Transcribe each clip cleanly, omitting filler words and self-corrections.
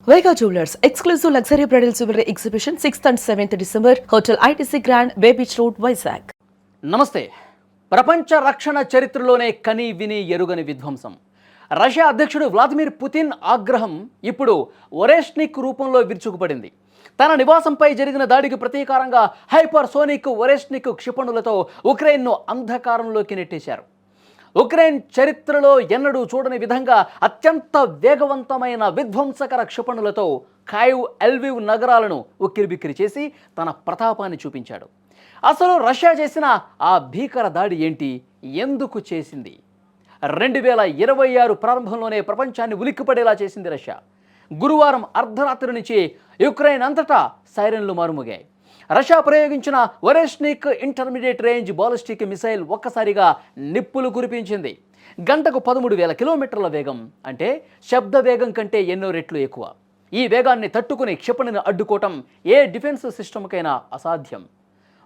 Vega Jewelers exclusive luxury bridal jewelry exhibition 6th and 7th December, Hotel ITC Grand, Bay Beach Road, Vizag. నమస్తే. ప్రపంచ రక్షణ చరిత్రలోనే కని విని ఎరుగని విధ్వంసం. రష్యా అధ్యక్షుడు వ్లాదిమిర్ పుతిన్ ఆగ్రహం ఇప్పుడు ఒరెష్నిక్ రూపంలో విరుచుకుపడింది. తన నివాసంపై జరిగిన దాడికి ప్రతీకారంగా హైపర్సోనిక్ ఒరెష్నిక్ క్షిపణులతో ఉక్రెయిన్ను అంధకారంలోకి నెట్టేశారు. ఉక్రెయిన్ చరిత్రలో ఎన్నడూ చూడని విధంగా అత్యంత వేగవంతమైన విధ్వంసకర క్షిపణులతో ఖైవ్, ఎల్వివ్ నగరాలను ఉక్కిరిబిక్కిరి చేసి తన ప్రతాపాన్ని చూపించాడు. అసలు రష్యా చేసిన ఆ భీకర దాడి ఏంటి, ఎందుకు చేసింది? 2026 ప్రారంభంలోనే ప్రపంచాన్ని ఉలిక్కిపడేలా చేసింది రష్యా. గురువారం అర్ధరాత్రి నుంచి యుక్రెయిన్ అంతటా సైరన్లు మారుమోగాయి. రష్యా ప్రయోగించిన Oreshnik intermediate range ballistic missile ఒక్కసారిగా నిప్పులు కురిపించింది. గంటకు 13,000 కిలోమీటర్ల వేగం, అంటే శబ్ద వేగం కంటే ఎన్నో రెట్లు ఎక్కువ. ఈ వేగాన్ని తట్టుకుని క్షిపణిని అడ్డుకోవటం ఏ డిఫెన్స్ సిస్టమ్కైనా అసాధ్యం.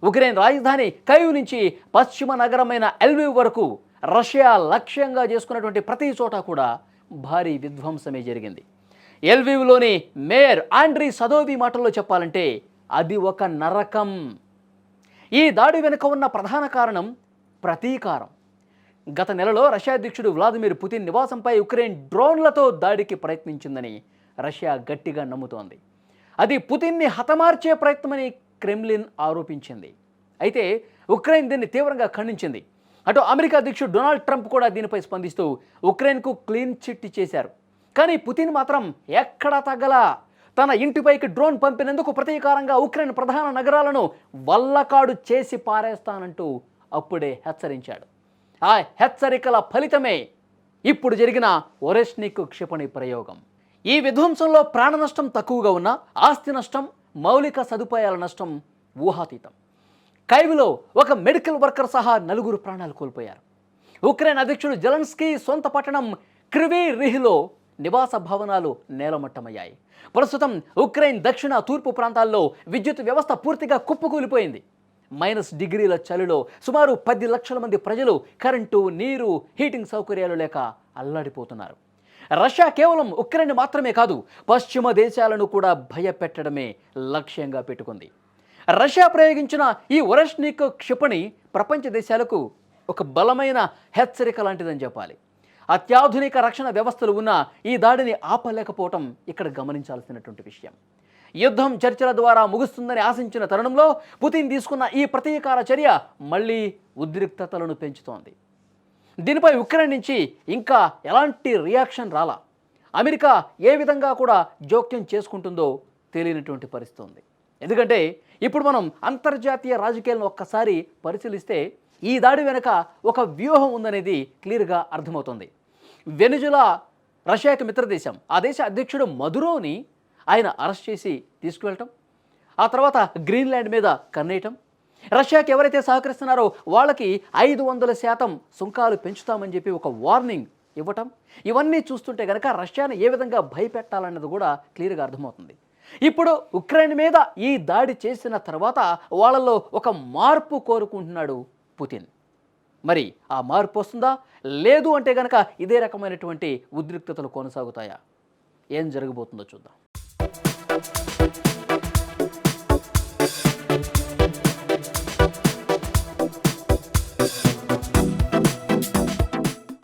ఉక్రెయిన్ రాజధాని కైవ్ నుంచి పశ్చిమ నగరమైన ఎల్వివ్ వరకు రష్యా లక్ష్యంగా చేసుకున్నటువంటి ప్రతి చోట కూడా భారీ విధ్వంసమే జరిగింది. ఎల్వివ్లోని మేయర్ ఆండ్రీ సదోవి మాటల్లో చెప్పాలంటే అది ఒక నరకం. ఈ దాడి వెనుక ఉన్న ప్రధాన కారణం ప్రతీకారం. గత నెలలో రష్యా అధ్యక్షుడు వ్లాదిమిర్ పుతిన్ నివాసంపై ఉక్రెయిన్ డ్రోన్లతో దాడికి ప్రయత్నించిందని రష్యా గట్టిగా నమ్ముతోంది. అది పుతిన్ని హతమార్చే ప్రయత్నమని క్రెమ్లిన్ ఆరోపించింది. అయితే ఉక్రెయిన్ దీన్ని తీవ్రంగా ఖండించింది. అటు అమెరికా అధ్యక్షుడు డొనాల్డ్ ట్రంప్ కూడా దీనిపై స్పందిస్తూ ఉక్రెయిన్కు క్లీన్ చిట్ ఇచ్చేశారు. కానీ పుతిన్ మాత్రం ఎక్కడా తగ్గలా. తన ఇంటిపైకి డ్రోన్ పంపినందుకు ప్రతీకారంగా ఉక్రెయిన్ ప్రధాన నగరాలను వల్లకాడు చేసి పారేస్తానంటూ అప్పుడే హెచ్చరించాడు. ఆ హెచ్చరికల ఫలితమే ఇప్పుడు జరిగిన ఒరెష్నిక్ క్షిపణి ప్రయోగం. ఈ విధ్వంసంలో ప్రాణ నష్టం తక్కువగా ఉన్న ఆస్తి నష్టం, మౌలిక సదుపాయాల నష్టం ఊహాతీతం. కైవ్లో ఒక మెడికల్ వర్కర్ సహా 4 ప్రాణాలు కోల్పోయారు. ఉక్రెయిన్ అధ్యక్షుడు జెలెన్స్కీ సొంత పట్టణం క్రివీ రిహ్లో నివాస భవనాలు నేలమట్టమయ్యాయి. ప్రస్తుతం ఉక్రెయిన్ దక్షిణ, తూర్పు ప్రాంతాల్లో విద్యుత్ వ్యవస్థ పూర్తిగా కుప్పకూలిపోయింది. -డిగ్రీల చలిలో సుమారు 10 లక్షల మంది ప్రజలు కరెంటు, నీరు, హీటింగ్ సౌకర్యాలు లేక అల్లాడిపోతున్నారు. రష్యా కేవలం ఉక్రెయిన్ మాత్రమే కాదు, పశ్చిమ దేశాలను కూడా భయపెట్టడమే లక్ష్యంగా పెట్టుకుంది. రష్యా ప్రయోగించిన ఈ ఒరెష్నిక్ క్షిపణి ప్రపంచ దేశాలకు ఒక బలమైన హెచ్చరిక లాంటిదని చెప్పాలి. అత్యాధునిక రక్షణ వ్యవస్థలు ఉన్న ఈ దాడిని ఆపలేకపోవటం ఇక్కడ గమనించాల్సినటువంటి విషయం. యుద్ధం చర్చల ద్వారా ముగుస్తుందని ఆశించిన తరుణంలో పుతిన్ తీసుకున్న ఈ ప్రతీకార చర్య మళ్ళీ ఉద్రిక్తతలను పెంచుతోంది. దీనిపై ఉక్రెయిన్ నుంచి ఇంకా ఎలాంటి రియాక్షన్ రాలా. అమెరికా ఏ విధంగా కూడా జోక్యం చేసుకుంటుందో తెలియనటువంటి పరిస్థితి ఉంది. ఎందుకంటే ఇప్పుడు మనం అంతర్జాతీయ రాజకీయాలను ఒక్కసారి పరిశీలిస్తే ఈ దాడి వెనుక ఒక వ్యూహం ఉందనేది క్లియర్గా అర్థమవుతుంది. వెనిజులా రష్యాకి మిత్రదేశం. ఆ దేశ అధ్యక్షుడు మదురోని ఆయన అరెస్ట్ చేసి తీసుకువెళ్ళటం, ఆ తర్వాత గ్రీన్లాండ్ మీద కన్నేయటం, రష్యాకి ఎవరైతే సహకరిస్తున్నారో వాళ్ళకి 500% సుంకాలు పెంచుతామని చెప్పి ఒక వార్నింగ్ ఇవ్వటం, ఇవన్నీ చూస్తుంటే కనుక రష్యాను ఏ విధంగా భయపెట్టాలన్నది కూడా క్లియర్గా అర్థమవుతుంది. ఇప్పుడు ఉక్రెయిన్ మీద ఈ దాడి చేసిన తర్వాత వాళ్ళలో ఒక మార్పు కోరుకుంటున్నాడు పుతిన్. మరి ఆ మార్పు వస్తుందా? లేదు అంటే కనుక ఇదే రకమైనటువంటి ఉద్రిక్తతలు కొనసాగుతాయా? ఏం జరగబోతుందో చూద్దాం.